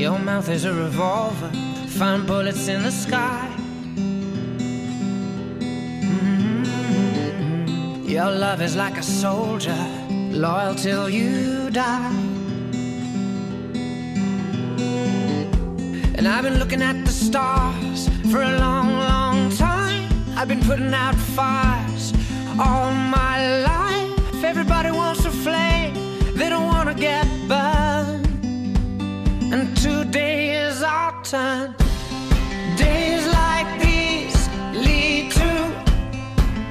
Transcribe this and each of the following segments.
Your mouth is a revolver, find bullets in the sky. Your love is like a soldier, loyal till you die. And I've been looking at the stars for a long, long time. I've been putting out fires all my life. Everybody wants a flame, they don't want to get burned. And today is our turn. Days like these lead to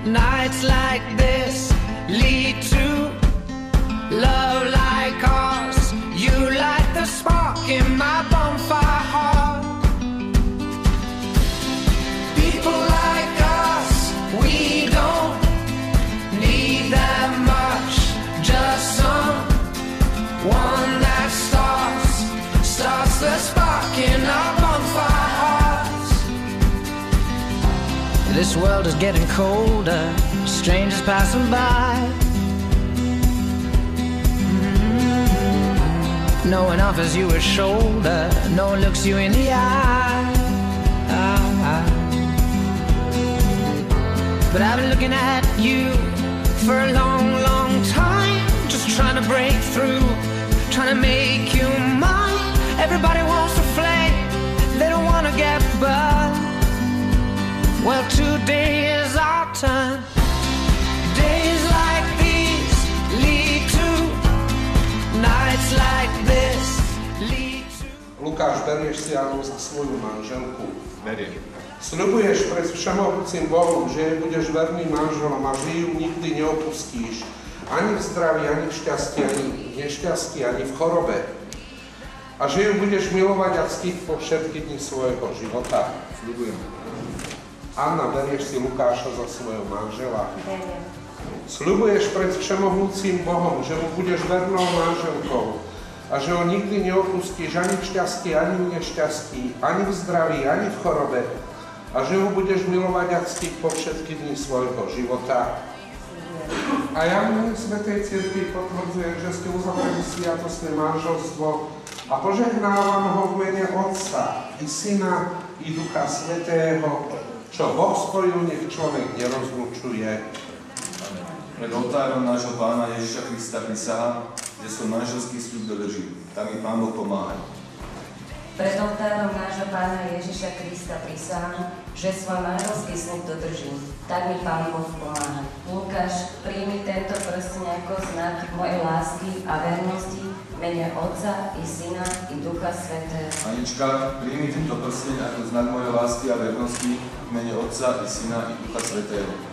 nights like this, lead to love like ours. You light the spark in my bonfire heart. People like us, we don't need that much. Just someone that starts the spark in our bonfire hearts. This world is getting colder, strangers passing by. No one offers you a shoulder, no one looks you in the eye. But I've been looking at you for a long, long time, just trying to break through, trying to make you mine. Everybody wants a flame, they don't want to get burned. Well, today is our turn. Days like these lead to nights like this lead to... Lukáš, berieš si Annu za svoju manželku? Beriem. Sľubuješ pred všemohúcim Bohom, že jej budeš verným manželom a že ju nikdy neopustíš. Ani v zdraví, ani v šťastí, ani v nešťastí, ani v chorobe. A že ju budeš milovať a ctiť po všetky dni svojho života. Sľubujem. Anna, berieš si Lukáša za svojho manžela? Beriem. Sľubuješ pred všemohúcim Bohom, že mu budeš vernou manželkou a že ho nikdy neopustíš ani v šťastí, ani v nešťastí, ani v zdraví, ani v chorobe a že ho budeš milovať a ctiť po všetky dni svojho života. A ja v mene Svätej Cirkvi potvrdzujem, že ste uzavreli sviatostné manželstvo a požehnávam ho v mene Otca i Syna i Ducha Svätého, čo Boh spojil, nech človek nerozlučuje. Pred oltárom nášho Pána Ježiša Krista prisahám, že svoj manželský sľub dodržím. Tak mi Pán Boh pomáha. Pred oltárom nášho Pána Ježiša Krista prisahám, že svoj manželský sľub dodržím. Tak mi Pán Boh pomáha. Lukáš, príjmi tento prsteň ako znak mojej lásky a vernosti v mene Otca i Syna i Ducha Svätého. Anička, príjmi tento prsteň ako znak mojej lásky a vernosti v mene Otca i Syna i Ducha Svätého.